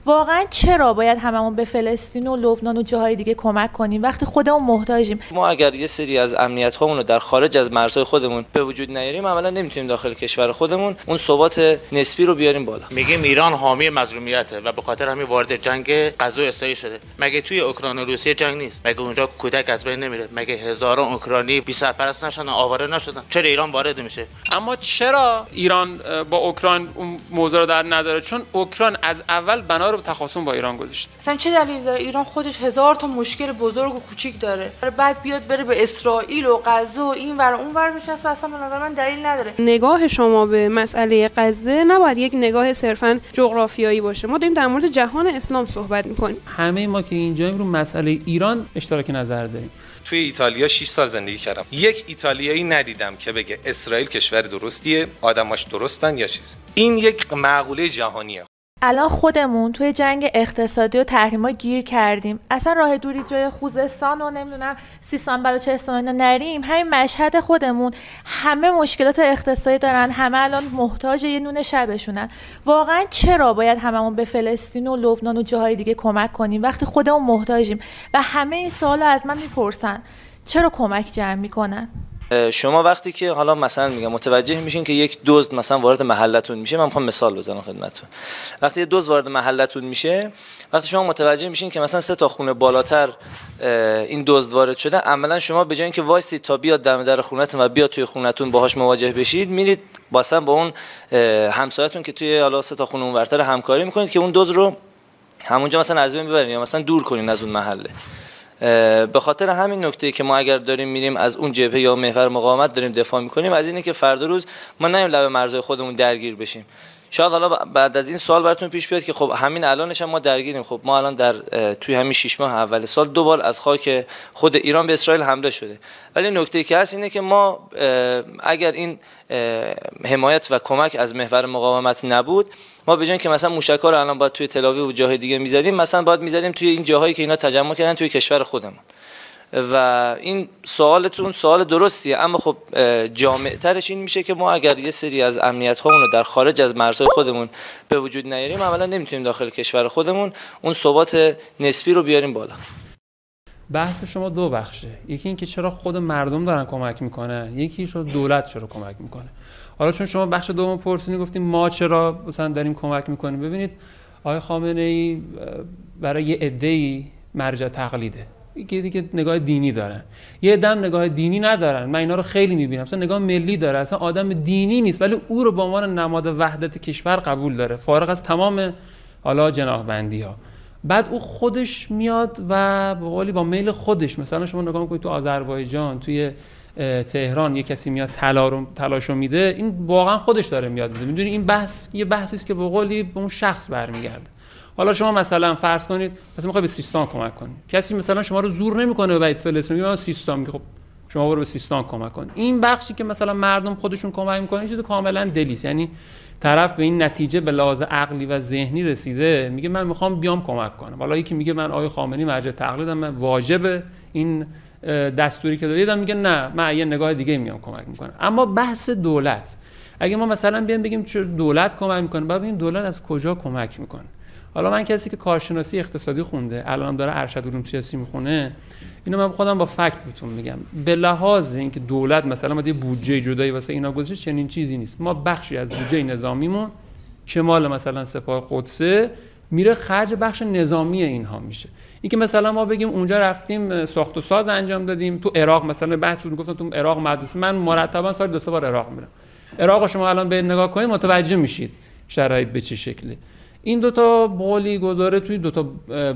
واقعا چرا باید هممون به فلسطین و لبنان و جاهای دیگه کمک کنیم وقتی خودمون محتاجیم؟ ما اگر یه سری از امنیت هامون رو در خارج از مرزهای خودمون به وجود نیاریم، عملا نمیتونیم داخل کشور خودمون اون ثبات نسبی رو بیاریم بالا. میگیم ایران حامی مظلومیته و به خاطر همین وارد جنگ غزو اسرائیل شده. مگه توی اوکراین و روسیه جنگ نیست؟ مگه اونجا کودک از بین نمیره؟ مگه هزاران اوکراینی بی سرپرست نشدن، آواره نشدن؟ چرا ایران وارد میشه؟ اما چرا ایران با اوکراین اون موضوع رو در نداره؟ چون اوکراین از اول بنا رو به تخاصم با ایران گذاشته. مثلا چه دلیلی داره؟ ایران خودش هزار تا مشکل بزرگ و کوچیک داره، بعد بیاد بره به اسرائیل و غزه و این ور اون ور میشناسه. اصلا به نظر من دلیل نداره. نگاه شما به مسئله غزه نباید یک نگاه صرفاً جغرافیایی باشه. ما داریم در مورد جهان اسلام صحبت می‌کنیم. همه ما که اینجاییم رو مسئله ایران اشتراک نظر داریم. توی ایتالیا 6 سال زندگی کردم. یک ایتالیایی ندیدم که بگه اسرائیل کشور درستیه، آدماش درستن یا چیز. این یک معقوله جهانیه. الان خودمون توی جنگ اقتصادی و تحریما گیر کردیم. اصلا راه دوری جای خوزستان و نمیدونم سیستان بلوچستان اینا نریم. همین مشهد خودمون همه مشکلات اقتصادی دارن، همه الان محتاج یه نون شبشونن. واقعا چرا باید هممون به فلسطین و لبنان و جاهای دیگه کمک کنیم وقتی خودمون محتاجیم؟ و همه این سوالا از من میپرسن چرا کمک جمع میکنن؟ شما وقتی که حالا مثلا میگم متوجه میشین که یک دزد مثلا وارد محلتون میشه، من میخوام مثال بزنم خدمتتون. وقتی یه دزد وارد محلتون میشه، وقتی شما متوجه میشین که مثلا 3 تا خونه بالاتر این دزد وارد شده، عملا شما به جای اینکه وایسید تا بیاد دم در خونتون و بیاد توی خونتون باهاش مواجه بشید، میرید مثلا با اون همسایه‌تون که توی حالا 3 تا خونه اونورتر همکاری میکنید که اون دزد رو همونجا مثلا از بین ببرین یا مثلا دور کنین از اون محله. به خاطر همین نکته که ما اگر داریم میریم از اون جبهه یا محور مقاومت داریم دفاع میکنیم، از اینه که فردا روز ما نیم لب مرزهای خودمون درگیر بشیم. شاید حالا بعد از این سوال براتون پیش بیاد که خب همین الانش هم ما درگیریم. خب ما الان در توی همین 6 ماه اول سال 2 بار از خاک خود ایران به اسرائیل حمله شده. ولی نکته که هست اینه که ما اگر این حمایت و کمک از محور مقاومت نبود، ما به جای اینکه مثلا موشک‌ها رو الان باید توی تل آویو و جاهای دیگه می‌زدیم، مثلا باید می‌زدیم توی این جاهایی که اینا تجمع کردن توی کشور خودمون. و این سوالتون سوال درستیه، اما خب جامع‌ترش این میشه که ما اگر یه سری از امنیت هامون رو در خارج از مرزهای خودمون به وجود نیاریم، عملا نمیتونیم داخل کشور خودمون اون ثبات نسبی رو بیاریم بالا. بحث شما 2 بخشه. یکی این که چرا خود مردم دارن کمک میکنن، یکی چرا دولت چرا کمک میکنه. حالا چون شما بخش دوم پرسیدین گفتیم ما چرا مثلا داریم کمک میکنیم، ببینید آقای خامنه‌ای برای یه عده‌ای مرجع تقلیده، یکی دیگه نگاه دینی دارن، یه عده‌ام نگاه دینی ندارن. من اینا رو خیلی میبینم، مثلا نگاه ملی داره، اصلا آدم دینی نیست ولی او رو به عنوان نماد وحدت کشور قبول داره، فارغ از تمام حالا جناح‌بندی‌ها. بعد او خودش میاد و به قولی با میل خودش، مثلا شما نگاه میکنید تو آذربایجان، توی تهران یه کسی میاد تلاشو میده، این واقعا خودش داره میاد میده. میدونی این بحث یه بحثی است که به قولی به اون شخص برمیگرده. حالا شما مثلا فرض کنید مثلا میخوای به سیستان کمک کنید، کسی مثلا شما رو زور نمیکنه ببرید فلسطین، میگه سیستان، میگه خب شما برو به سیستان کمک کن. این بخشی که مثلا مردم خودشون کمک میکنن چیز کاملا دلیست، یعنی طرف به این نتیجه به لحاظ عقلی و ذهنی رسیده، میگه من میخوام بیام کمک کنم. حالا یکی میگه من آقای خامنه‌ای مرجع تقلیدم، من واجب این دستوری که دادم، میگه نه من یه نگاه دیگه میام کمک میکنم. اما بحث دولت، اگه ما مثلا بیام بگیم چرا دولت کمک میکنه، بعد ببینیم دولت از کجا کمک میکنه. حالا من کسی که کارشناسی اقتصادی خونده، الانم داره ارشد علوم سیاسی میخونه، اینو من خودم با فکت بهتون میگم، به لحاظ اینکه دولت مثلا ما یه بودجه جدایی واسه اینا گذاشته، چنین چیزی نیست. ما بخشی از بودجه نظامیمون که مال مثلا سپاه قدسه میره خرج بخش نظامی اینها میشه. اینکه مثلا ما بگیم اونجا رفتیم ساخت و ساز انجام دادیم، تو عراق مثلا بحث بود، گفتم تو عراق مدرسه، من مرتبا سال 2-3 بار عراق میرم. عراق شما الان به نگاه کنید متوجه میشید شرایط به چه شکلی. این 2 تا بولی گذاره توی 2 تا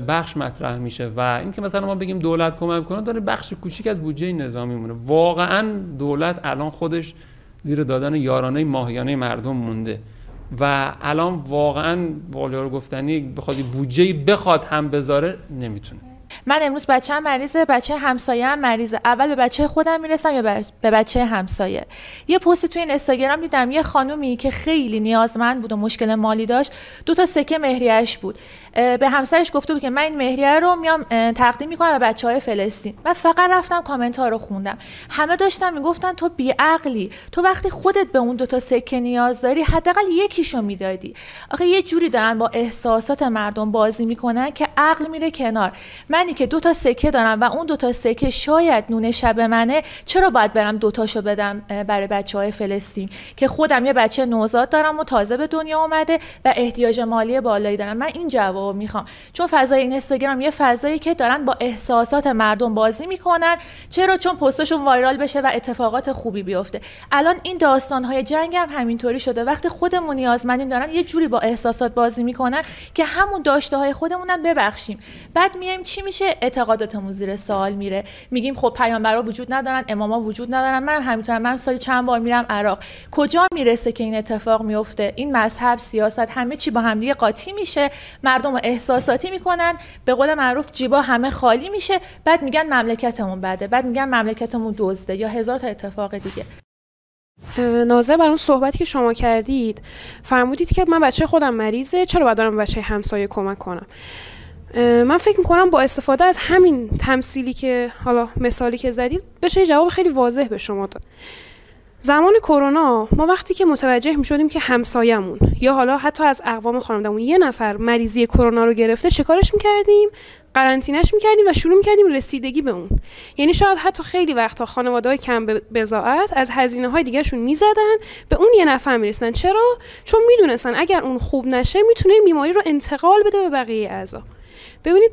بخش مطرح میشه و اینکه مثلا ما بگیم دولت کمک کنه، داره بخش کوچیک از بودجه نظامی مونه. واقعا دولت الان خودش زیر دادن یارانه ماهیانه مردم مونده و الان واقعا والا رو گفتنی بخواد بودجه بخواد هم بذاره نمیتونه. من امروز بچه‌م مریضه، بچه همسایه‌ام مریضه، اول به بچه خودم میرسم یا به بچه همسایه. یه پست توی اینستاگرام دیدم یه خانومی که خیلی نیازمند بود و مشکل مالی داشت، 2 سکه مهریه‌اش بود. به همسرش گفته بود که من این مهریه رو میام تقدیم میکنم به بچه‌های فلسطین. من فقط رفتم کامنت ها رو خوندم، همه داشتن میگفتن تو بیعقلی، تو وقتی خودت به اون 2 سکه نیاز داری حداقل یکیشو میدادی. آخه یه جوری دارن با احساسات مردم بازی میکنن که عقل میره کنار. منی که 2 سکه دارم و اون 2 سکه شاید نون شب منه، چرا باید برم 2 تاشو بدم برای بچه‌های فلسطین که خودم یه بچه نوزاد دارم و تازه به دنیا اومده و احتیاج مالی بالایی دارم؟ من این جواب میخوام، چون فضای اینستاگرام یه فضایی که دارن با احساسات مردم بازی میکنن. چرا؟ چون پستشون وایرال بشه و اتفاقات خوبی بیفته. الان این داستان‌های جنگ هم همینطوری شده، وقتی خودمون نیازمندیم دارن یه جوری با احساسات بازی میکنن که همون داشته‌های خودمونم ببخشیم. بعد میایم چی میشه؟ اعتقاداتمون زیر سوال میره، میگیم خب پیامبرا وجود ندارن، اماما وجود ندارن. من همینطورم، من سالی چند بار میرم عراق. کجا میرسه که این اتفاق میفته؟ این مذهب، سیاست، همه چی با هم دیگه قاطی میشه، مردم احساساتی میکنن، به قول معروف جیبا همه خالی میشه، بعد میگن مملکتمون بده، بعد میگن مملکتمون دزده یا هزار تا اتفاق دیگه. ناظر بر اون صحبتی که شما کردید فرمودید که من بچه خودم مریضه، چرا باید برم بچه همسایه کمک کنم؟ من فکر میکنم با استفاده از همین تمثیلی که حالا مثالی که زدید بشه یه جواب خیلی واضح به شما داد. زمان کرونا ما وقتی که متوجه میشدیم که همسایه‌مون یا حالا حتی از اقوام خانواده‌مون یه نفر مریضی کرونا رو گرفته، چه کارش میکردیم؟ قرنطینه‌اش میکردیم و شروع میکردیم رسیدگی به اون. یعنی شاید حتی خیلی وقتا خانواده‌های کم بضاعت از هزینه‌های دیگه‌شون میزدن به اون یه نفر میرسن. چرا؟ چون میدونستن اگر اون خوب نشه میتونه این بیماری رو انتقال بده به بقیه اعضا. ببینید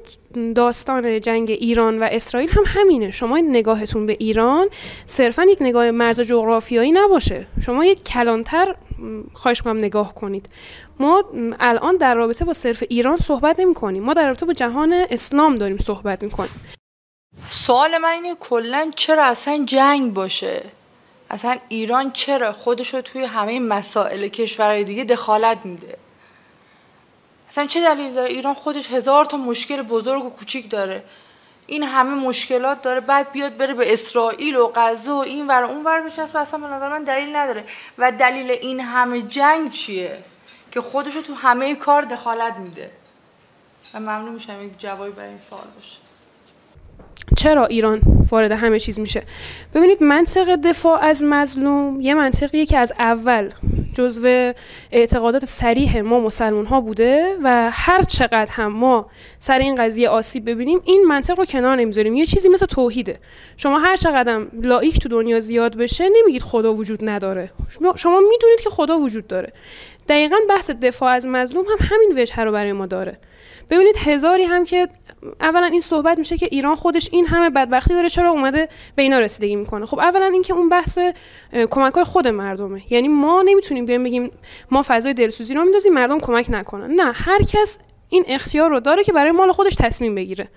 داستان جنگ ایران و اسرائیل هم همینه. شما نگاهتون به ایران صرفا یک نگاه مرز جغرافیایی نباشه، شما یک کلانتر خواهش می‌کنم نگاه کنید. ما الان در رابطه با صرف ایران صحبت نمی‌کنیم، ما در رابطه با جهان اسلام داریم صحبت می‌کنیم. سوال من اینه کلاً چرا اصلا جنگ باشه؟ اصلا ایران چرا خودشو توی همه مسائل کشورهای دیگه دخالت میده؟ اصلا چه دلیل داره؟ ایران خودش 1000 تا مشکل بزرگ و کوچیک داره، این همه مشکلات داره، بعد بیاد بره به اسرائیل و غزه و این ور اون ور بچسبه؟ اصلا به نظر من دلیل نداره. و دلیل این همه جنگ چیه که خودشو تو همه کار دخالت میده؟ و ممنون میشم یک جوابی برای این سوال باشه. چرا ایران وارد همه چیز میشه؟ ببینید منطق دفاع از مظلوم یه منطقیه که از اول جزو اعتقادات صریح ما مسلمان ها بوده و هر چقدر هم ما سر این قضیه آسیب ببینیم این منطق رو کنار نمیذاریم. یه چیزی مثل توحیده. شما هر چقدر هم لایک تو دنیا زیاد بشه نمیگید خدا وجود نداره، شما میدونید که خدا وجود داره. دقیقاً بحث دفاع از مظلوم هم همین وجه رو برای ما داره. ببینید هزاری هم که اولا این صحبت میشه که ایران خودش این همه بدبختی داره چرا اومده به اینا رسیدگی میکنه. خب اولا این که اون بحث کمک‌های خود مردمه، یعنی ما نمیتونیم بیایم بگیم ما فضای دلسوزی رو میندازیم مردم کمک نکنن. نه، هر کس این اختیار رو داره که برای مال خودش تصمیم بگیره.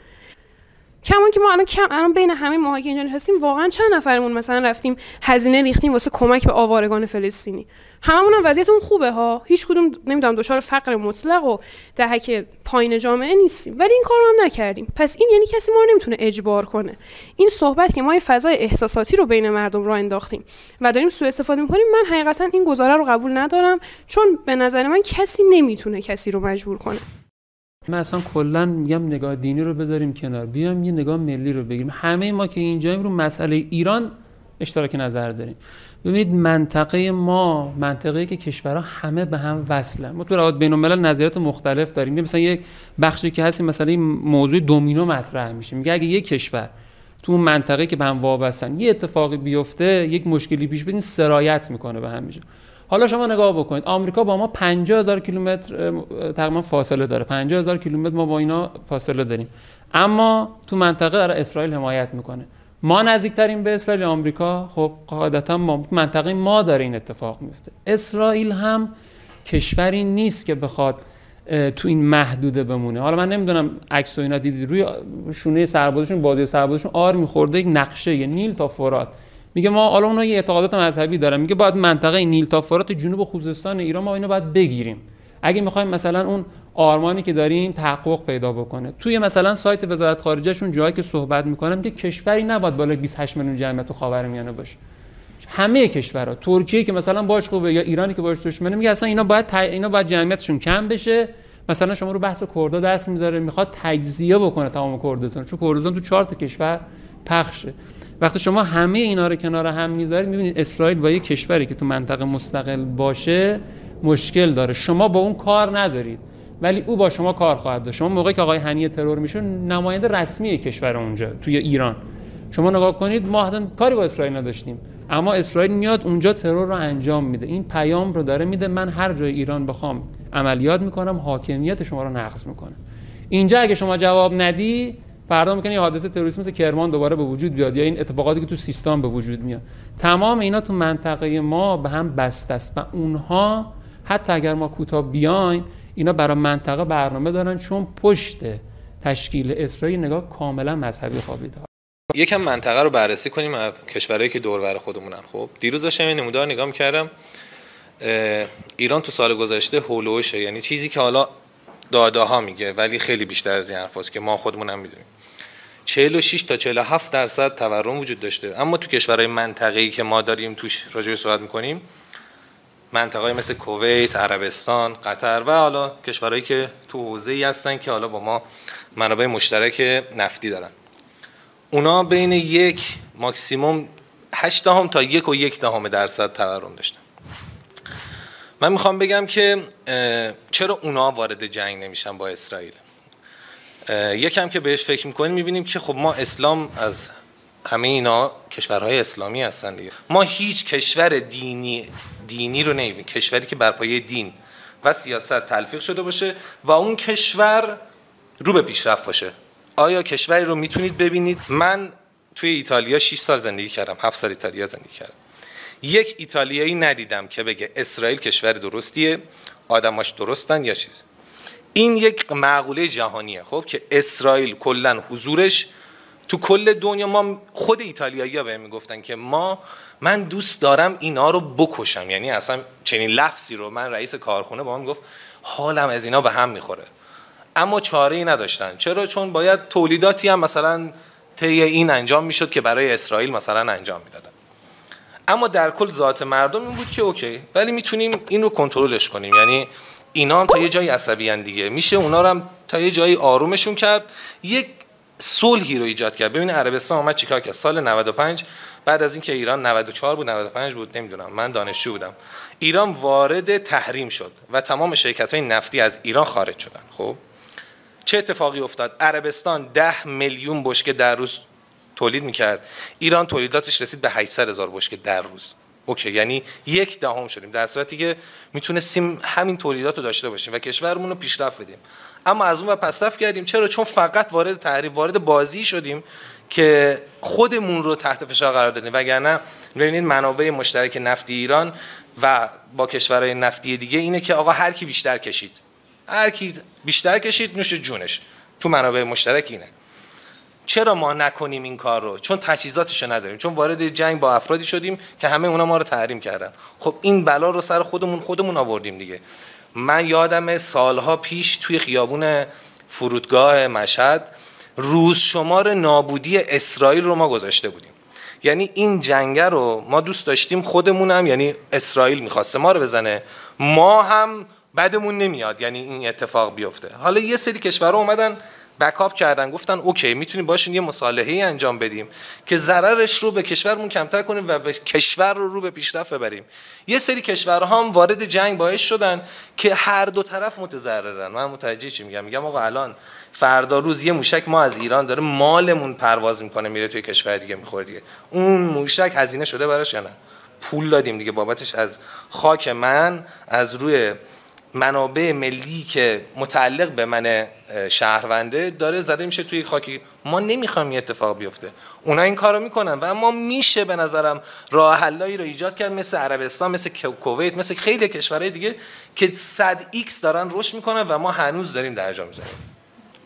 کمان که ما الان بین همه ماها که اینجا نشستیم واقعا چند نفرمون مثلا رفتیم هزینه ریختیم واسه کمک به آوارگان فلسطینی؟ هممون هم وضعیتمون خوبه ها، هیچ کدوم نمیدونم دچار فقر مطلق و دهک پایین جامعه نیستیم، ولی این کارو هم نکردیم. پس این یعنی کسی ما رو نمیتونه اجبار کنه. این صحبت که ما یه فضای احساساتی رو بین مردم راه انداختیم و داریم سوء استفاده میکنیم، من حقیقتا این گزاره رو قبول ندارم، چون به نظر من کسی نمیتونه کسی رو مجبور کنه. من اصلا کلا میگم نگاه دینی رو بذاریم کنار، بیام یه نگاه ملی رو بگیریم. همه ما که اینجاییم رو مسئله ایران اشتراک نظر داریم. ببینید منطقه ما منطقه‌ای که کشورها همه به هم وصلن. ما تو روابط بین‌الملل نظریات مختلف داریم. مثلا یک بخشی که هست مثلا این موضوع دومینو مطرح میشه، میگه اگه یک کشور تو اون منطقه که به هم وابستن یه اتفاقی بیفته، یک مشکلی پیش بیاد، سرایت میکنه به هم میشه. حالا شما نگاه بکنید، آمریکا با ما 50000 کیلومتر تقریبا فاصله داره، 50000 کیلومتر ما با اینا فاصله داریم، اما تو منطقه داره اسرائیل حمایت میکنه. ما نزدیکترین به اسرائیل آمریکا، خب قاعدتا ما منطقه ما داره این اتفاق میفته. اسرائیل هم کشوری نیست که بخواد تو این محدوده بمونه. حالا من نمیدونم عکس و اینا دیدید، روی شونه سربازشون، بادی سربازشون آر میخورده یک نقشه، یه نیل تا فرات. میگه ما حالا اونها یه اعتقادات مذهبی دارن، میگه باید منطقه نیل تا فرات جنوب خوزستان ایران ما اینو باید بگیریم. اگه میخوایم مثلا اون آرمانی که دارین تحقق پیدا بکنه. توی مثلا سایت وزارت خارجهشون جایی که صحبت میکنم که کشوری نباید بالای 28 میلیون جمعیت تو خاورمیانه باشه. همه کشورها، ترکیه که مثلا باش خوبه یا ایرانی که باش دشمنه، میگه اصلا اینا باید جمعیتشون کم بشه. مثلا شما رو بحث کردا دست میذاره، میخواد تجزیه بکنه تمام کردستان، چون کردستان تو 4 تا کشور پخشه. وقتی شما همه اینا رو کنار هم میذارید، میبینید اسرائیل با یک کشوری که تو منطقه مستقل باشه مشکل داره. شما با اون کار ندارید، ولی او با شما کار خواهد داشت. شما موقعی که آقای هنیه ترور میشه، نماینده رسمی کشور اونجا توی ایران. شما نگاه کنید، ما اصلا کاری با اسرائیل نداشتیم، اما اسرائیل میاد اونجا ترور رو انجام میده. این پیام رو داره میده، من هر جای ایران بخوام عملیات میکنم، حاکمیت شما رو نقض میکنم. اینجا اگه شما جواب ندی، فردا میکنه یه حادثه تروریسم مثل کرمان دوباره به وجود بیاد، یا این اتفاقاتی که تو سیستان به وجود میاد. تمام اینا تو منطقه ما به هم بسته است و اونها حتی اگر ما کوتاه بیایم، اینا برای منطقه برنامه دارن، چون پشت تشکیل اسرائیل نگاه کاملا مذهبی خوابیده. یکم منطقه رو بررسی کنیم، کشورهایی که دور و بر خودمونن. خب دیروز داشتم این نمودار نگاه می‌کردم، ایران تو سال گذشته هولوشه، یعنی چیزی که حالا داداها میگه ولی خیلی بیشتر از این حرفاست که ما خودمون هم میدونیم، 46 تا 47% تورم وجود داشته. اما تو کشورهای منطقه‌ای که ما داریم توش راجع صحبت می‌کنیم، منطقه‌ای مثل کویت، عربستان، قطر و حالا کشورهایی که تو حوزه‌ای هستن که حالا با ما منابع مشترک نفتی دارن، اونا بین 1 ماکسیموم 8 تا 1.1% تورم داشتن. من میخوام بگم که چرا اونا وارد جنگ نمیشن با اسرائیل. یکم که بهش فکر میکنیم میبینیم که خب ما اسلام از همه اینا کشورهای اسلامی هستن دیگه. ما هیچ کشور دینی رو نمیبینیم، کشوری که بر پایه دین و سیاست تلفیق شده باشه و اون کشور رو به پیشرفت باشه. آیا کشوری رو میتونید ببینید؟ من توی ایتالیا 6 سال زندگی کردم، 7 سال ایتالیا زندگی کردم. یک ایتالیایی ندیدم که بگه اسرائیل کشور درستیه، آدماش درستن یا چیز. این یک معقوله جهانیه. خب که اسرائیل کلا حضورش تو کل دنیا، ما خود ایتالیایی‌ها بهم میگفتن که من دوست دارم اینا رو بکشم، یعنی اصلا چنین لفظی رو من رئیس کارخونه با من میگفت حالم از اینا به هم میخوره. اما چاره‌ای نداشتن. چرا؟ چون باید تولیداتی هم مثلا طی این انجام میشد که برای اسرائیل مثلا انجام میدادن. اما در کل ذات مردم این بود که اوکی، ولی میتونیم این رو کنترلش کنیم. یعنی اینا هم تا یه جایی عصبی ان دیگه، میشه اونا رو هم تا یه جایی آرومشون کرد، یک صلحی رو ایجاد کرد. ببین عربستان اومد چیکار کرد سال 95 بعد از اینکه ایران 94 بود 95 بود نمیدونم، من دانشجو بودم، ایران وارد تحریم شد و تمام شرکت‌های نفتی از ایران خارج شدن. خب چه اتفاقی افتاد؟ عربستان 10 میلیون بشکه در روز تولید میکرد، ایران تولیداتش رسید به 800,000 بشکه در روز. اوکی، یعنی 1/10 شدیم، در صورتی که میتونستیم همین تولیدات رو داشته باشیم و کشورمون رو پیشرفت بدیم. اما از اون و پسرفت کردیم. چرا؟ چون فقط وارد تحریم، وارد بازی شدیم که خودمون رو تحت فشار قرار دادیم. وگرنه ببینید منابع مشترک نفتی ایران و با کشورهای نفتی دیگه اینه که آقا هر کی بیشتر کشید، هر کی بیشتر کشید نوش جونش، تو منابع مشترک اینه. چرا ما نکنیم این کار رو؟ چون تجهیزاتش نداریم، چون وارد جنگ با افرادی شدیم که همه اونا ما رو تحریم کردن. خب این بلا رو سر خودمون آوردیم دیگه. من یادم سالها پیش توی خیابون فرودگاه مشهد روز شمار نابودی اسرائیل رو ما گذاشته بودیم. یعنی این جنگ رو ما دوست داشتیم خودمونم، یعنی اسرائیل می‌خواسته ما رو بزنه، ما هم بعدمون نمیاد یعنی این اتفاق بیفته. حالا یه سری کشورها اومدن بکاپ کردن، گفتن اوکی میتونیم باشین یه مصالحه‌ای انجام بدیم که ضررش رو به کشورمون کمتر کنیم و به کشور رو به پیشرفت ببریم. یه سری کشورها هم وارد جنگ باعث شدن که هر دو طرف متضررن. من متوجه چی میگم آقا الان فردا روز یه موشک ما از ایران داره مالمون پرواز میکنه میره توی کشور دیگه میخوره دیگه، اون موشک هزینه شده براش یا نه؟ پول دادیم دیگه بابتش، از خاک من، از روی منابع ملی که متعلق به من شهرونده داره زده میشه توی خاکی. ما نمیخوایم این اتفاق بیفته، اونا این کارو میکنن و اما میشه به نظرم راه حلایی رو ایجاد کرد، مثل عربستان، مثل کویت، مثل خیلی کشورهای دیگه که 100x دارن رشد میکنن و ما هنوز داریم درجا میزنیم.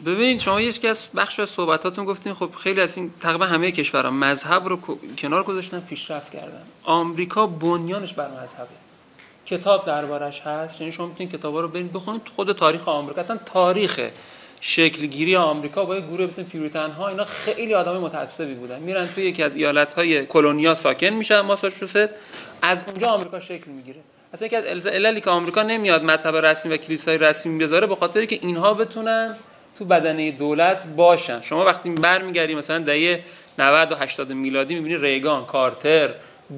ببینید شما یکی از بخش از صحبتاتون گفتین خب خیلی از این تقریبا همه کشورها مذهب رو کنار گذاشتن پیشرفت کردن. آمریکا بنیانش بر مذهبه، کتاب دربارش هست، یعنی شما میتونید کتابا رو برید بخونید. خود تاریخ آمریکا، اصلا تاریخ شکلگیری آمریکا با یه گروه مثل پیوریتن ها، اینا خیلی آدمای متعصبی بودن، میرن توی یکی از ایالت‌های کلونیا ساکن میشن، ماساچوست، از اونجا آمریکا شکل میگیره. اصلا یکی از عللی که آمریکا نمیاد مذهب رسمی و کلیسای رسمی بذاره به خاطری که اینها بتونن تو بدنه دولت باشن. شما وقتی برمیگردی مثلا دهه 90 و 80 میلادی میبینی ریگان، کارتر،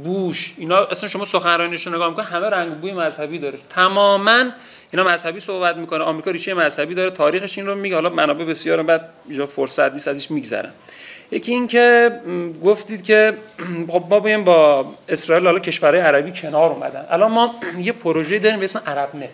بوش، اینا اصلا شما سخنرانیشون نگاه میکنید همه رنگ بوی مذهبی داره، تماما اینا مذهبی صحبت میکنه. آمریکا ریشه مذهبی داره، تاریخش این رو میگه. حالا منابع بسیارم بعد اینجا فرصت نیست ازش میگذرم. یکی این که گفتید که خب ما بیایم با اسرائیل، حالا کشورهای عربی کنار اومدن. الان ما یه پروژه داریم به اسم عربنت،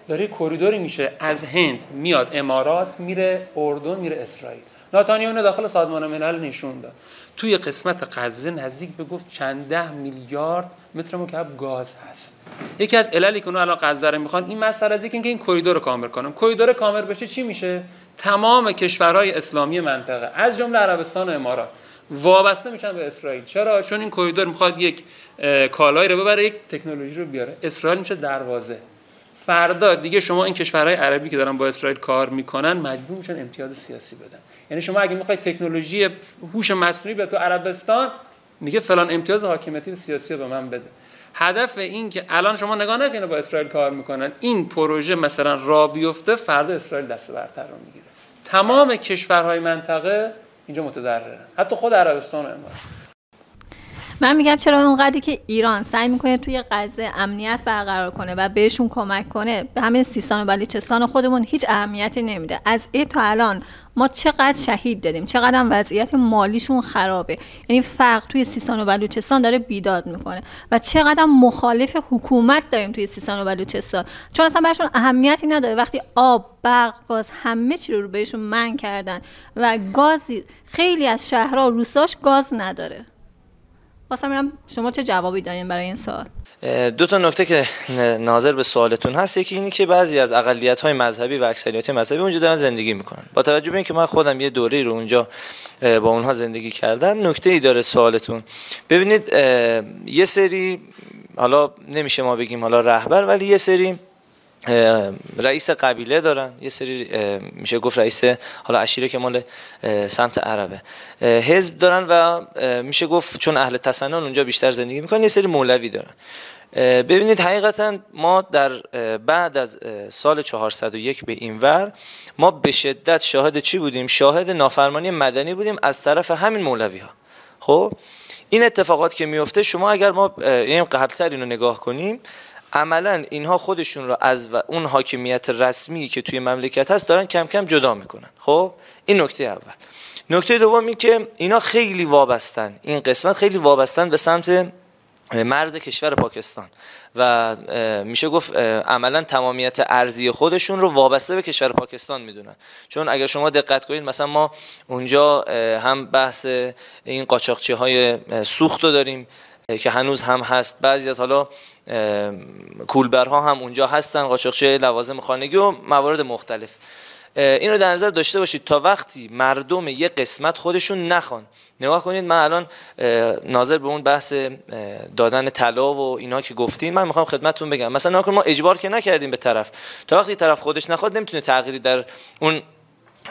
داره کوریدوری میشه از هند میاد امارات، میره اردن، میره اسرائیل. نتانیاهو داخل سازمان ملل نشون داد توی قسمت غزه نزدیک به گفت چند ده میلیارد متر مکعب گاز هست. یکی از عللی که اونها الان غزه رو میخوان این مسئله است که این کوریدور رو کامل کنن. کوریدور کامل بشه چی میشه؟ تمام کشورهای اسلامی منطقه از جمله عربستان و امارات وابسته میشن به اسرائیل. چرا؟ چون این کوریدور میخواد یک کالایی رو ببره، یک تکنولوژی رو بیاره. اسرائیل میشه دروازه. فردا دیگه شما این کشورهای عربی که دارن با اسرائیل کار میکنن مجبور میشن امتیاز سیاسی بدن. یعنی شما اگه میخواید تکنولوژی هوش مصنوعی به تو عربستان، میگه فلان امتیاز حاکمیتی سیاسی به من بده. هدف این که الان شما نگاه نکنید با اسرائیل کار میکنن، این پروژه مثلا راه بیفته، فردا اسرائیل دست برتر رو میگیره. تمام کشورهای منطقه اینجا متضررن، حتی خود عربستان و امارات. من میگم چرا اونقدری که ایران سعی میکنه توی غزه امنیت برقرار کنه و بهشون کمک کنه، به همین سیستان و بلوچستان خودمون هیچ اهمیتی نمیده. از این تا الان ما چقدر شهید دادیم، چقدر وضعیت مالیشون خرابه. یعنی فقر توی سیستان و بلوچستان داره بیداد میکنه و چقدر مخالف حکومت داریم توی سیستان و بلوچستان، چون اصلا براشون اهمیتی نداره. وقتی آب، برق، گاز همه چی رو بهشون منع کردن و گازی خیلی از شهرها و روستاش گاز نداره. واسه میگم شما چه جوابی دارین برای این سوال؟ دو تا نکته که ناظر به سوالتون هست. یکی اینی که بعضی از اقلیت‌های مذهبی و اکثریت مذهبی اونجا دارن زندگی میکنن. با توجه به اینکه من خودم یه دوره‌ای رو اونجا با اونها زندگی کردم، نکته‌ای داره سوالتون. ببینید یه سری، حالا نمیشه ما بگیم حالا رهبر، ولی یه سری رئیس قبیله دارن، یه سری میشه گفت رئیس حالا عشیره که مال سمت عربه، حزب دارن و میشه گفت چون اهل تسنن اونجا بیشتر زندگی میکنن، یه سری مولوی دارن. ببینید حقیقتا ما در بعد از سال 401 به این ور ما به شدت شاهد چی بودیم؟ شاهد نافرمانی مدنی بودیم از طرف همین مولوی ها. خب این اتفاقات که میفته، شما اگر ما این قبلتر اینو نگاه کنیم، عملا اینها خودشون رو از اون حاکمیت رسمی که توی مملکت هست دارن کم کم جدا میکنن. خب این نکته اول. نکته دوم این که اینا خیلی وابستن، این قسمت خیلی وابستن به سمت مرز کشور پاکستان و میشه گفت عملا تمامیت ارضی خودشون رو وابسته به کشور پاکستان میدونن. چون اگر شما دقت کنید مثلا ما اونجا هم بحث این قاچاقچی های سوخت رو داریم که هنوز هم هست، بعضی از حالا کولبرها هم اونجا هستن، قاچاقچی لوازم خانگی و موارد مختلف. این رو در نظر داشته باشید تا وقتی مردم یک قسمت خودشون نخوان. نگاه کنید، من الان ناظر به اون بحث دادن طلا و اینا که گفتیم، من میخوام خدمتتون بگم مثلا ما اجبار که نکردیم به طرف، تا وقتی طرف خودش نخواد نمیتونه تغییری در اون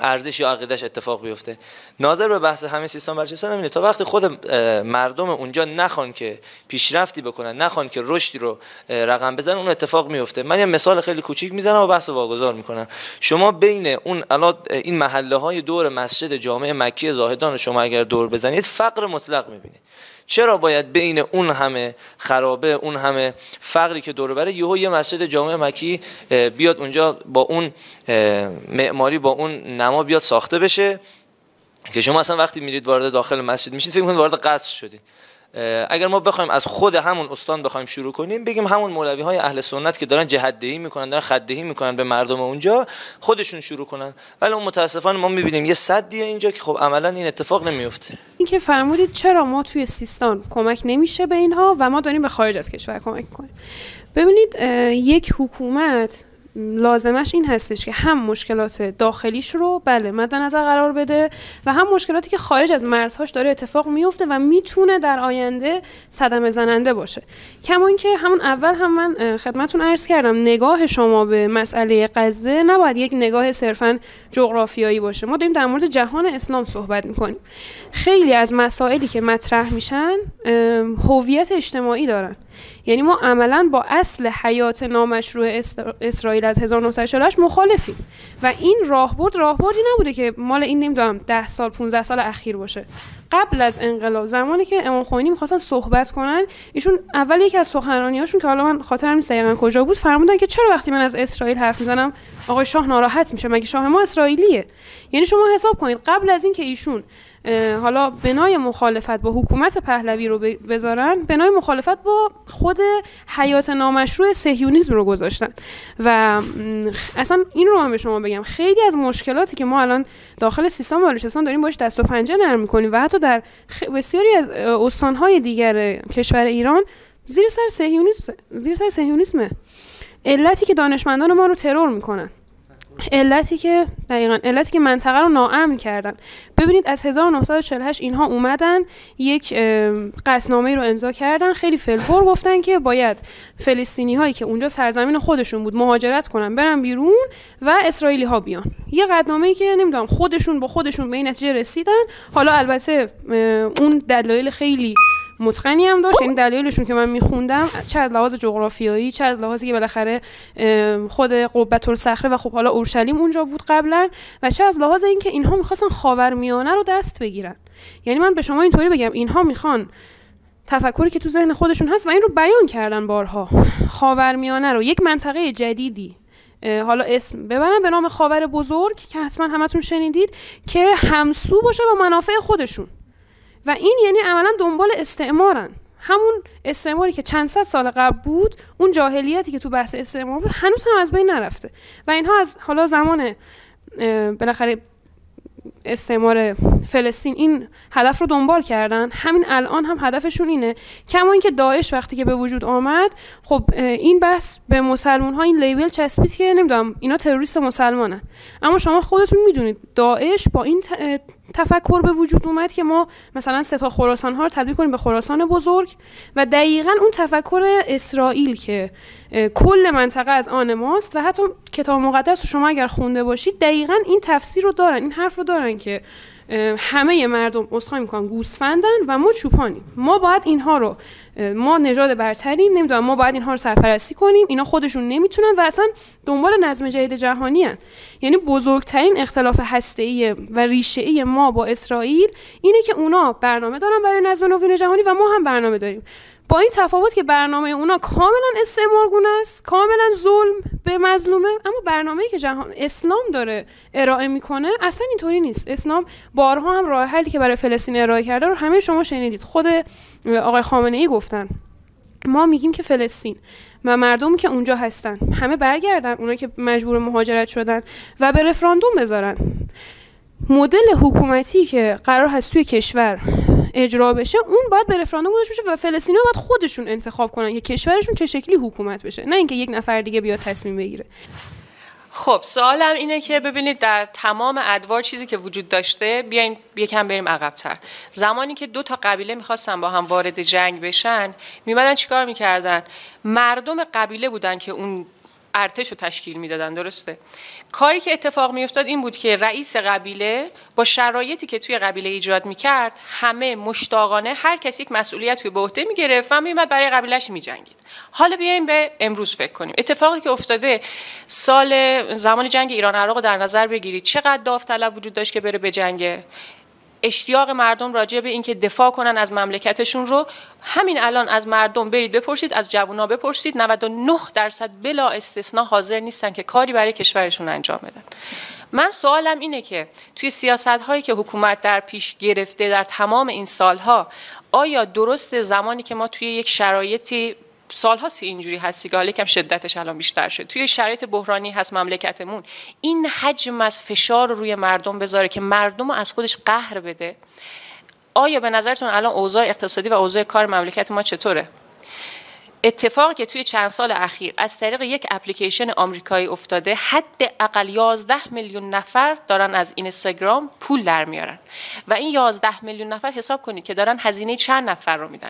ارزش یا عقیده‌اش اتفاق بیفته. ناظر به بحث همین سیستان بلوچستان نمیده، تا وقتی خود مردم اونجا نخوان که پیشرفتی بکنن، نخوان که رشدی رو رقم بزنن، اون اتفاق میفته. من یه مثال خیلی کوچیک میزنم و بحث واگذار میکنم. شما بین اون این محله‌های دور مسجد جامع مکی زاهدان رو شما اگر دور بزنید، فقر مطلق میبینید. چرا باید بین اون همه خرابه، اون همه فقری که دور بره، یه مسجد جامع مکی بیاد اونجا با اون معماری، با اون نما بیاد ساخته بشه که شما اصلا وقتی میرید وارد داخل مسجد میشید فکر می‌کنید وارد قصر شدید. اگر ما بخوایم از خود همون استان بخوایم شروع کنیم، بگیم همون مولوی های اهل سنت که دارن جهت‌دهی میکنن، دارن خددهی میکنن به مردم اونجا، خودشون شروع کنن. ولی اون متاسفانه ما میبینیم یه سدیه اینجا که خب عملا این اتفاق نمیفته. این که فرمودید چرا ما توی سیستان کمک نمیشه به اینها و ما داریم به خارج از کشور کمک میکنیم. ببینید یک حکومت لازمش این هستش که هم مشکلات داخلیش رو بله مد نظر قرار بده و هم مشکلاتی که خارج از مرزهاش داره اتفاق میفته و میتونه در آینده صدمه زننده باشه. کما اینکه همون اول هم من خدمتتون عرض کردم نگاه شما به مسئله غزه نباید یک نگاه صرفاً جغرافیایی باشه. ما داریم در مورد جهان اسلام صحبت میکنیم. خیلی از مسائلی که مطرح میشن هویت اجتماعی دارن. یعنی ما عملاً با اصل حیات نامشروع اسرائیل از 1948 مخالفیم و این راهبردی نبوده که مال این نمیدونم 10 سال 15 سال اخیر باشه. قبل از انقلاب زمانی که امام خمینی می‌خواستن صحبت کنن، ایشون اول یکی از سخنرانی‌هاشون که حالا من خاطرم نیست دقیقاً کجا بود، فرمودن که چرا وقتی من از اسرائیل حرف میزنم آقای شاه ناراحت میشه، مگه شاه ما اسرائیلیه؟ یعنی شما حساب کنید قبل از این که ایشون حالا بنای مخالفت با حکومت پهلوی رو بذارن، بنای مخالفت با خود حیات نامشروع صهیونیسم رو گذاشتن. و اصلا این رو من به شما بگم خیلی از مشکلاتی که ما الان داخل سیستان و بلوچستان داریم باش دست و پنجه نرم می‌کنیم و حتی در بسیاری از استان‌های دیگر کشور ایران زیر سر صهیونیسمه. علتی که دانشمندان ما رو ترور میکنن، علتی که منطقه رو ناامن کردن. ببینید از 1948 اینها اومدن یک قطعنامه رو امضا کردن، خیلی فلفور گفتن که باید فلسطینی هایی که اونجا سرزمین خودشون بود مهاجرت کنن برن بیرون و اسرائیلی ها بیان. یه قطعنامه‌ای که نمیدونم خودشون به این نتیجه رسیدن. حالا البته اون دلایل خیلی متقنی هم داشت، یعنی دلایلشون که من میخوندم چه از لحاظ جغرافیایی، چه از لحاظی که بالاخره خود قبة الصخره و خب حالا اورشلیم اونجا بود قبلا، و چه از لحاظ اینکه اینها میخواستن خاورمیانه رو دست بگیرن. یعنی من به شما اینطوری بگم اینها میخوان تفکری که تو ذهن خودشون هست و این رو بیان کردن بارها، خاورمیانه رو یک منطقه جدیدی حالا اسم ببرن به نام خاور بزرگ که حتما همتون شنیدید که همسو باشه با منافع خودشون. و این یعنی عملا دنبال استعمارن، همون استعماری که چند صد سال قبل بود، اون جاهلیتی که تو بحث استعمار بود هنوز هم از بین نرفته و اینها از حالا زمان بالاخره استعمار فلسطین این هدف رو دنبال کردن. همین الان هم هدفشون اینه. کما اینکه داعش وقتی که به وجود آمد، خب این بحث به مسلمان ها این لیبل چسبید که نمیدونم اینا تروریست مسلمانن، اما شما خودتون میدونید داعش با این تفکر به وجود اومد که ما مثلا 3 تا خراسان ها رو تبدیل کنیم به خراسان بزرگ و دقیقاً اون تفکر اسرائیل که کل منطقه از آن ماست و حتی کتاب مقدس رو شما اگر خونده باشید دقیقاً این تفسیر رو دارن، این حرف رو دارن که همه مردم اسخای میکنن گوسفندن و ما چوپانیم، ما باید اینها رو، ما نژاد برتریم، نمیدونم ما باید اینها رو سرپرستی کنیم، اینا خودشون نمیتونن و اصلا دنبال نظم جدید جهانی هن. یعنی بزرگترین اختلاف هسته‌ای و ریشه‌ای ما با اسرائیل اینه که اونا برنامه دارن برای نظم نوین جهانی و ما هم برنامه داریم، با این تفاوت که برنامه اونا کاملا استعمارگونه است، کاملا ظلم به مظلومه، اما برنامه‌ای که جهان اسلام داره ارائه میکنه اصلا اینطوری نیست. اسلام بارها هم راه حلی که برای فلسطین ارائه کرده رو همه شما شنیدید. خود آقای خامنه‌ای گفتن ما میگیم که فلسطین و مردمی که اونجا هستن همه برگردن، اونایی که مجبور مهاجرت شدن و به رفراندوم بذارن. مدل حکومتی که قرار هست توی کشور اجرا بشه اون باید به رفراندوم گذاشته بشه و فلسطینی‌ها باید خودشون انتخاب کنن که کشورشون چه شکلی حکومت بشه، نه اینکه یک نفر دیگه بیاد تصمیم بگیره. خب سوالم اینه که ببینید در تمام ادوار چیزی که وجود داشته، بیاین یکم بریم عقب‌تر. زمانی که 2 تا قبیله می‌خواستن با هم وارد جنگ بشن، می‌مدن چیکار می‌کردن؟ مردم قبیله بودن که اون ارتش رو تشکیل میدادن، درسته؟ کاری که اتفاق میافتاد این بود که رئیس قبیله با شرایطی که توی قبیله ایجاد میکرد همه مشتاقانه هر کسی یک مسئولیت توی به عهده میگرفت و میومد برای قبیله‌اش میجنگید. حالا بیایم به امروز فکر کنیم. اتفاقی که افتاده زمان جنگ ایران عراق رو در نظر بگیرید، چقدر داوطلب وجود داشت که بره به جنگ. اشتیاق مردم راجع به اینکه دفاع کنن از مملکتشون رو همین الان از مردم برید بپرسید، از جوونا بپرسید، 99% بلا استثنا حاضر نیستن که کاری برای کشورشون انجام بدن. من سوالم اینه که توی سیاست‌هایی که حکومت در پیش گرفته در تمام این سالها، آیا درست زمانی که ما توی یک شرایطی سال‌هاست اینجوری هستی که حالا یکم شدتش الان بیشتر شد، توی شرایط بحرانی هست مملکتمون، این حجم از فشار رو روی مردم بذاره که مردم رو از خودش قهر بده؟ آیا به نظرتون الان اوضاع اقتصادی و اوضاع کار مملکت ما چطوره؟ اتفاقی که توی چند سال اخیر از طریق یک اپلیکیشن آمریکایی افتاده، حداقل 11 میلیون نفر دارن از اینستاگرام پول در میارن و این 11 میلیون نفر حساب کنید که دارن هزینه چند نفر رو میدن.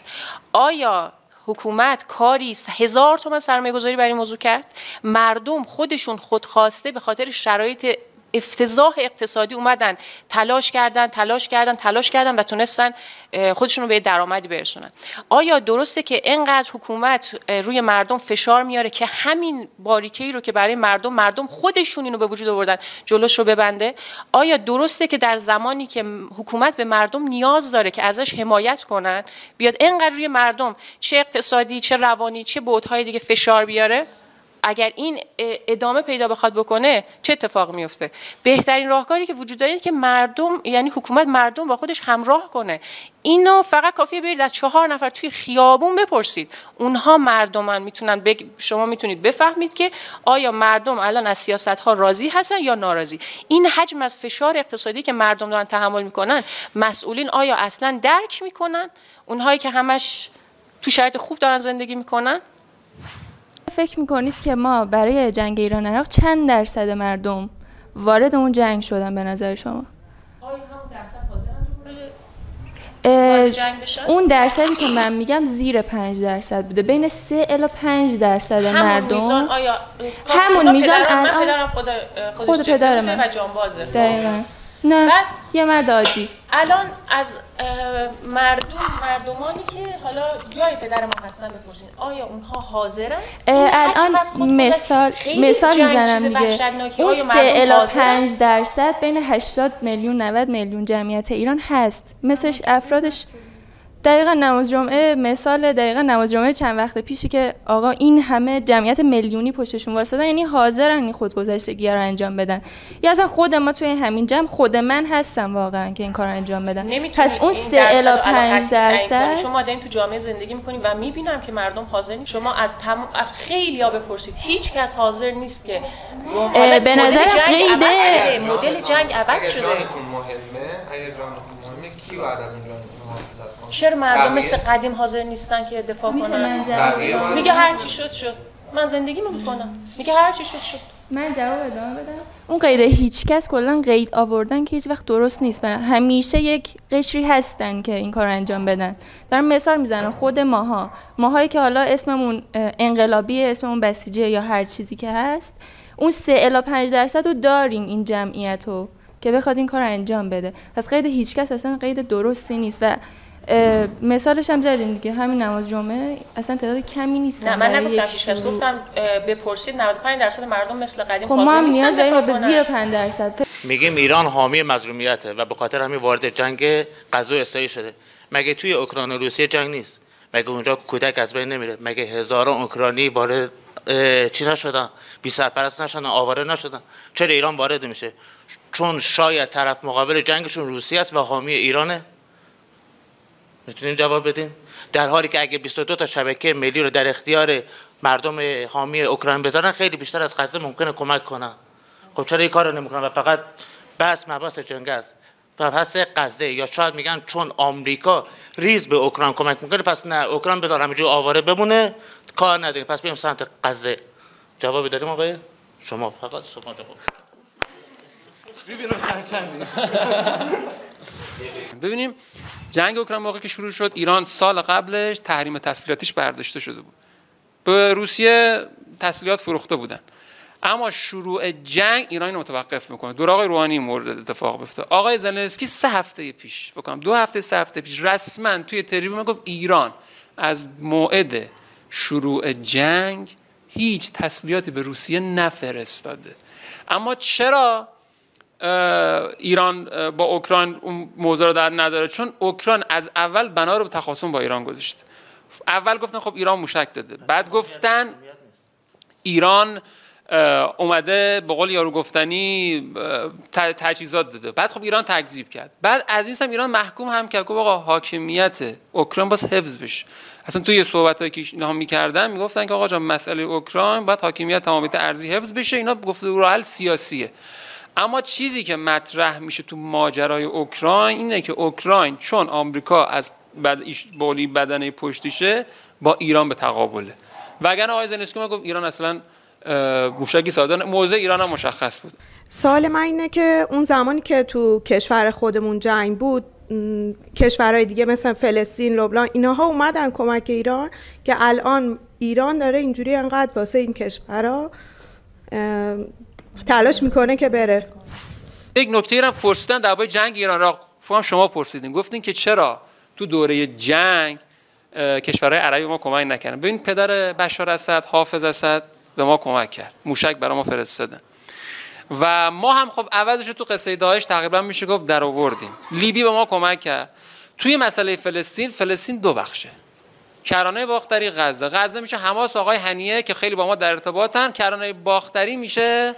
آیا حکومت کاری 1000 تومان سرمایه گذاری برای این موضوع کرد؟ مردم خودشون خودخواسته به خاطر شرایط افتضاح اقتصادی اومدن تلاش کردن و تونستن خودشون رو به درآمدی برسونن. آیا درسته که اینقدر حکومت روی مردم فشار میاره که همین باریکه‌ای رو که برای مردم خودشون اینو به وجود آوردن جلوش رو ببنده؟ آیا درسته که در زمانی که حکومت به مردم نیاز داره که ازش حمایت کنن بیاد اینقدر روی مردم چه اقتصادی چه روانی چه بعدهای دیگه فشار بیاره؟ اگر این ادامه پیدا بخواد بکنه چه اتفاق میفته؟ بهترین راهکاری که وجود داره که مردم، یعنی حکومت مردم با خودش همراه کنه. اینو فقط کافیه برید از 4 نفر توی خیابون بپرسید، اونها مردمن، میتونن شما میتونید بفهمید که آیا مردم الان از سیاست‌ها راضی هستن یا ناراضی. این حجم از فشار اقتصادی که مردم دارن تحمل میکنن، مسئولین آیا اصلا درک میکنن؟ اونهایی که همش تو شرایط خوب دارن زندگی میکنن؟ فکر میکنید که ما برای جنگ ایران عراق چند درصد مردم وارد اون جنگ شدن به نظر شما؟ آیا همون درصد حاضرن جنگ بشن؟ اون درصدی که من میگم زیر 5% بوده، بین 3 الی 5% مردم. میزان آیا همون میزان الان پدرم خود پدر من و جانبازه. دقیقاً. نه یه مرد عادی. الان از مردمانی که حالا جای پدر ما هستن بپرسین آیا اونها حاضرن؟ الان مثال میزنم دیگه، اون 3 الی 5% بین 80 میلیون 90 میلیون جمعیت ایران هست. مثلش افرادش دقیقاً نماز جمعه، مثال دقیقاً نماز جمعه چند وقت پیشی که آقا این همه جمعیت میلیونی پشتشون واسطن، یعنی حاضرن این خودگذشتگی رو انجام بدن. یا اصلا خود ما توی همین جمع، خود من هستم واقعا که این کار انجام بدن. پس اون 3 الی 5% شما دارین تو جامعه زندگی میکنین و میبینم که مردم حاضر نیست. شما از خیلیا بپرسید، هیچ کس حاضر نیست که به نظر قید مدل جنگ عوض شده. مهمه اگه جانتون مهمه کی بعد از اونجا چرا مردم مثل قدیم حاضر نیستن که دفاع کنن؟ میگه هر چی شد. من زندگی میکنم. میگه هر چی شد. من جواب ادامه بدم. اون قید هیچکس کلا قید آوردن که هیچ وقت درست نیست. همیشه یک قشری هستن که این کار انجام بدن. دارم مثال میزنم، خود ماهایی که حالا اسممون انقلابیه، اسممون بسیجیه یا هر چیزی که هست، اون 3 الی 5% رو داریم این جمعیت رو که بخواد این کار انجام بده. پس قید هیچکس اصلا قید درستی نیست و مثالش هم زدیم دیگه، همین نماز جمعه اصلا تعداد کمی نیستن. نه من نگفتم هیچکس، گفتم بپرسید 95% مردم مثل قدیم حاضر نیستن. خب ما نیاز داریم به زیر 5%. میگیم ایران حامی مظلومیته و به خاطر همین وارد جنگ غزو اسرائیل شده. مگه توی اوکراین و روسیه جنگ نیست؟ مگه اونجا کودک از بین نمیره؟ مگه هزاران اوکراینی وارد چی نشدن؟ بی سرپرست نشدن، آواره نشدن؟ چرا ایران وارد میشه؟ چون شاید طرف مقابل جنگشون روسیه است و حامی ایرانه. میتونین جواب بدین؟ در حالی که اگه 22 تا شبکه ملی رو در اختیار مردم حامی اوکراین بذارن، خیلی بیشتر از غزه ممکنه کمک کنن. خب چرا این کارو نمیکنن و فقط بس مباحث جنگ است؟ مبحث غزه، یا شاید میگن چون آمریکا ریز به اوکراین کمک میکنه پس نه اوکراین بذار همینجوری آواره بمونه، کار نداریم، پس بریم سمت غزه. جوابی داریم آقای؟ شما فقط شما جواب. ببینیم جنگ اوکراین موقعی که شروع شد، ایران سال قبلش تحریم تسلیحاتیش برداشته شده بود. به روسیه تسلیحات فروخته بودن. اما شروع جنگ ایران متوقف میکنه. دور آقای روحانی مورد اتفاق بیفته. آقای زلنسکی 3 هفته پیش، فکر کنم 2 هفته 3 هفته پیش رسما توی تریبون گفت ایران از موعد شروع جنگ هیچ تسلیحاتی به روسیه نفرستاده. اما چرا ایران با اوکراین اون موضوع رو در نداره؟ چون اوکراین از اول بنا رو به تخاصم با ایران گذاشته. اول گفتن خب ایران موشک داده، بعد گفتن ایران اومده به قول یارو گفتنی تجهیزات داده، بعد خب ایران تکذیب کرد، بعد از این هم ایران محکوم هم کرد گفت آقا حاکمیت اوکراین باز حفظ بشه. اصلا توی صحبتایی که اینا می‌کردن میگفتن که آقا جان مسئله اوکراین باید حاکمیت تمامیت ارضی حفظ بشه. اینا گفتگو راه حل سیاسیه. اما چیزی که مطرح میشه تو ماجرای اوکراین اینه که اوکراین چون آمریکا از بولی بدنه پشتیشه با ایران به تقابله. وگرنه آقای زلنسکی گفت ایران اصلا موشکی ساده، موضع ایران هم مشخص بود. سوال من اینه که اون زمانی که تو کشور خودمون جنگ بود، کشورهای دیگه مثل فلسطین، لبنان، اینها اومدن کمک ایران که الان ایران داره اینجوری انقدر واسه این کشورها تلاش میکنه که بره. یک نکته را پرسیدن درباره جنگ ایران را شما پرسیدین، گفتین که چرا تو دوره جنگ کشورهای عربی به ما کمک نکردن. ببین پدر بشار اسد، حافظ اسد به ما کمک کرد، موشک برای ما فرستادن و ما هم خب عوضش تو قصه داعش تقریبا میشه گفت در آوردیم. لیبی به ما کمک کرد. توی مسئله فلسطین دو بخشه، کرانه باختری، غزه میشه حماس آقای هنیه که خیلی با ما در ارتباطن، کرانه باختری میشه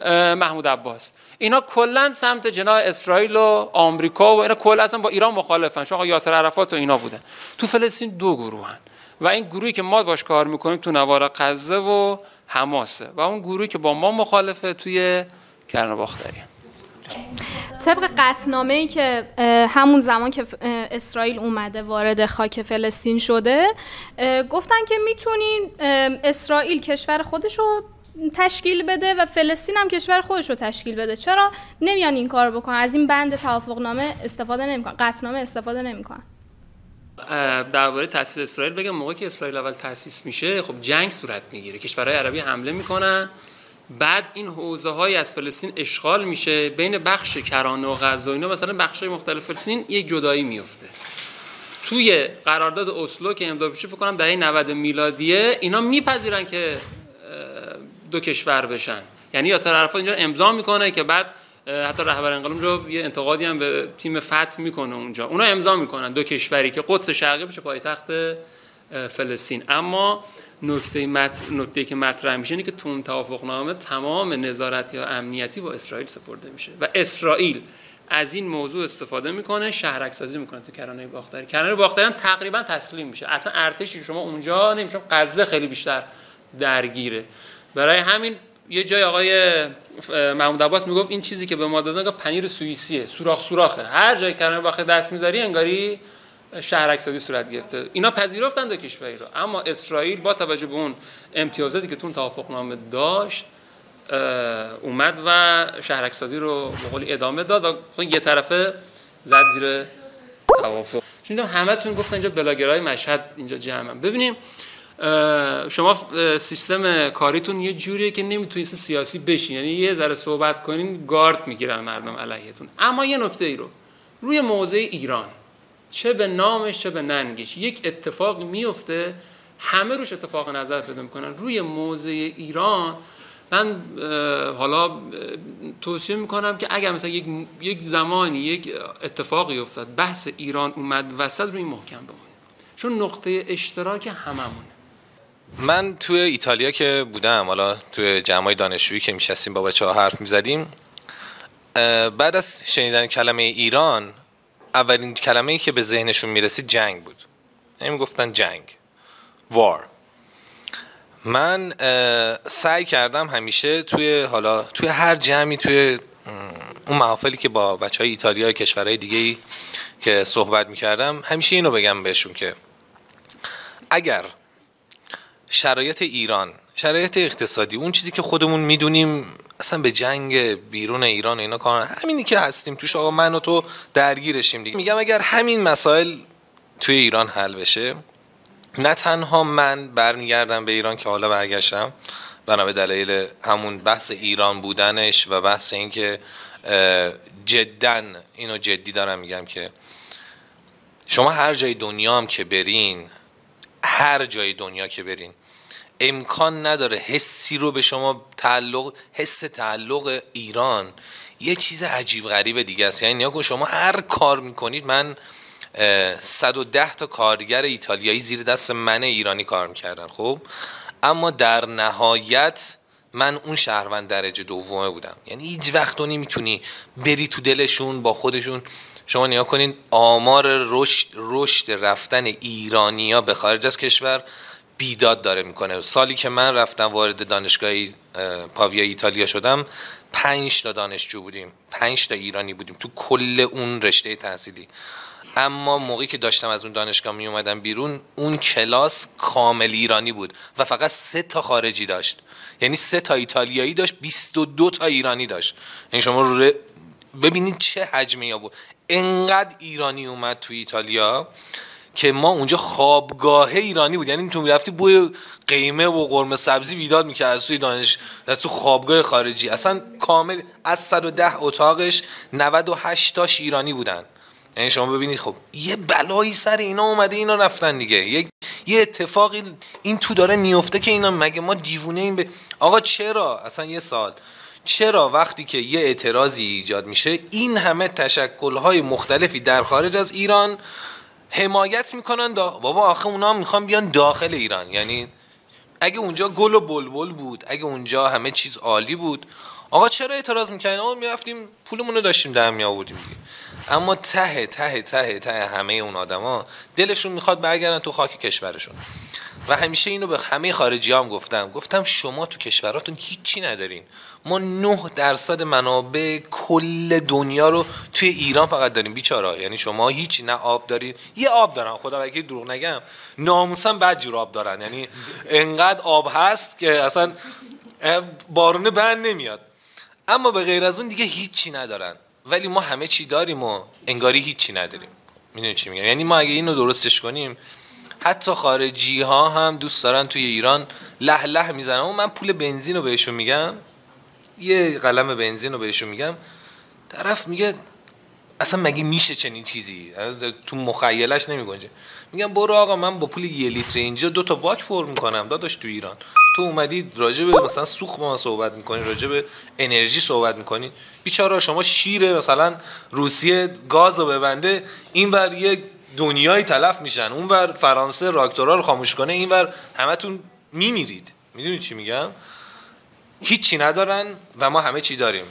محمود عباس. اینا کلا سمت جناح اسرائیل و آمریکا و اینا کلا اصلا با ایران مخالفن، چون آقا یاسر عرفات و اینا بودن. تو فلسطین دو گروهن و این گروهی که ما باش کار میکنیم تو نوار غزه و حماسه و اون گروهی که با ما مخالفه توی کرانه باختری. طبق قطعنامه‌ای که همون زمان که اسرائیل اومده وارد خاک فلسطین شده، گفتن که میتونین اسرائیل کشور خودشو تشکیل بده و فلسطین هم کشور خودش رو تشکیل بده. چرا نمیان این کار بکنن؟ از این بند توافقنامه استفاده نمیکنن، قطعنامه استفاده نمیکنن. درباره تأسیس اسرائیل بگم، موقعی که اسرائیل اول تأسیس میشه خب جنگ صورت میگیره، کشورهای عربی حمله میکنن، بعد این حوزه‌های از فلسطین اشغال میشه، بین بخش کرانه و غزه و اینا مثلا بخش‌های مختلف فلسطین یک جدایی میفته. توی قرارداد اسلو که امضا بشه فکر کنم دهه 90 میلادیه اینا میپذیرن که دو کشور بشن. یعنی یاسر عرفات اینجا امضا میکنه که بعد حتی رهبر انقلاب رو یه انتقادی هم به تیم فتح میکنه اونجا، اونا امضا میکنن دو کشوری که قدس شرقی بشه پایتخت فلسطین. اما نکته که مطرح میشه اینه که تو اون توافقنامه تمام نظارت یا امنیتی با اسرائیل سپرده میشه و اسرائیل از این موضوع استفاده میکنه، شهرک سازی میکنه تو کرانه باختری. کرانه باختری هم تقریبا تسلیم میشه، اصلا ارتشی شما اونجا نمیشه، غزه خیلی بیشتر درگیره. برای همین یه جای آقای محمود عباس میگفت این چیزی که به ما دادن پنیر سوئیسیه، سوراخه، هر جای کرانه باختری دست میذاری انگاری شهرک سازی صورت گرفته. اینا پذیرفتن دو کشوری رو، اما اسرائیل با توجه به اون امتیازاتی که تو اون توافقنامه داشت اومد و شهرک سازی رو به قولی ادامه داد و یه طرفه زد زیر توافق. چون همتون گفتن اینجا بلاگرای مشهد اینجا جمعن. ببینیم شما سیستم کاریتون یه جوریه که نمیتونید سیاسی بشین، یعنی یه ذره صحبت کنین گارد میگیرن مردم علیهتون. اما یه نکته ای رو روی موضع ایران، چه به نامش چه به ننگش، یک اتفاق میفته همه روش اتفاق نظر پیدا میکنن. روی موضع ایران من حالا توصیه میکنم که اگر مثلا یک زمانی یک اتفاقی افتاد بحث ایران اومد وسط، روی محکم بمونیم، چون نقطه اشتراک هممونه. من توی ایتالیا که بودم، حالا توی جمعای دانشجویی که میشستیم با بچه‌ها حرف میزدیم، بعد از شنیدن کلمه ایران اولین کلمه‌ای که به ذهنشون میرسید جنگ بود. یعنی میگفتن جنگ، وار. من سعی کردم همیشه توی هر جمعی، توی اون محافلی که با بچهای ایتالیا و کشورهای دیگه‌ای که صحبت میکردم، همیشه اینو بگم بهشون که اگر شرایط ایران، شرایط اقتصادی، اون چیزی که خودمون میدونیم اصلا به جنگ بیرون ایران اینا کار، همینی که هستیم توش، آقا من و تو درگیرشیم دیگه. میگم اگر همین مسائل توی ایران حل بشه، نه تنها من برمیگردم به ایران که حالا برگشتم بنا به دلایل همون بحث ایران بودنش و بحث این که جداً اینو جدی دارم میگم که شما هر جای دنیا هم که برین، هر جای دنیا که برین، امکان نداره حسی رو به شما حس تعلق ایران یه چیز عجیب غریب دیگه است. یعنی نیا کن شما هر کار میکنید، من 110 تا کارگر ایتالیایی زیر دست من ایرانی کار میکردن، خب اما در نهایت من اون شهروند درجه دومه بودم. یعنی هیچ وقت تو نمیتونی بری تو دلشون با خودشون. شما نیا کنین آمار رشد رفتن ایرانیا به خارج از کشور بیداد داره میکنه. سالی که من رفتم وارد دانشگاه پاویا ایتالیا شدم، 5 تا دانشجو بودیم، 5 تا ایرانی بودیم تو کل اون رشته تحصیلی. اما موقعی که داشتم از اون دانشگاه می اومدم بیرون، اون کلاس کامل ایرانی بود و فقط 3 تا خارجی داشت. یعنی 3 تا ایتالیایی داشت، 22 تا ایرانی داشت. یعنی شما ببینید چه حجمی ها بود. انقدر ایرانی اومد تو ایتالیا که ما اونجا خوابگاه ایرانی بود. یعنی تو میرفتی بوی قیمه و قرمه سبزی بیداد میکرد از تو خوابگاه خارجی. اصلا کامل از 110 اتاقش 98 تاش ایرانی بودن. یعنی شما ببینید خب یه بلایی سر اینا اومده، اینا رفتن دیگه. یه اتفاقی این تو داره میفته که اینا مگه ما دیوونه این آقا چرا؟ اصلا یه سال چرا وقتی که یه اعتراضی ایجاد میشه این همه تشکل‌های مختلفی در خارج از ایران حمایت میکنن؟ بابا آخه اونا میخوان بیان داخل ایران. یعنی اگه اونجا گل و بلبل بود، اگه اونجا همه چیز عالی بود، آقا چرا اعتراض میکنن؟ آقا میرفتیم پولمون رو داشتیم در می آوردیم دیگه. اما ته ته ته ته همه اون آدما دلشون میخواد برگردن تو خاک کشورشون. و همیشه اینو به همه خارجیام گفتم شما تو کشوراتون هیچی ندارین. ما 9% منابع کل دنیا رو توی ایران فقط داریم بیچاره. یعنی شما هیچی، نه آب دارین، یه آب دارن، خدا وکیل دروغ نگم، ناموسا بد جور آب دارن. یعنی انقدر آب هست که اصلا بارونه بند نمیاد. اما به غیر از اون دیگه هیچی ندارن. ولی ما همه چی داریم و انگاری هیچی نداریم. میدونی چی میگم؟ یعنی ما اگه اینو درستش کنیم، حتی خارجی ها هم دوست دارن توی ایران له له میزنن. و من پول بنزین رو بهشون میگم، یه قلم بنزین رو بهشون میگم، طرف میگه اصلا مگه میشه چنین چیزی؟ تو مخیلش نمیگنجه. میگم برو آقا من با پول 1 لیتر اینجا 2 تا باک پر میکنم داداش تو ایران. تو اومدی راجع به مثلا سوخت با ما صحبت میکنی، راجع به انرژی صحبت میکنی. بیچاره شما شیر مثلا روسیه گاز رو ببنده، اینور یه دنیای تلف میشن، اونور فرانسه راکتورها رو خاموش کنه، اینور همتون میمیرید. میدونی چی میگم؟ هیچی ندارن و ما همه چی داریم.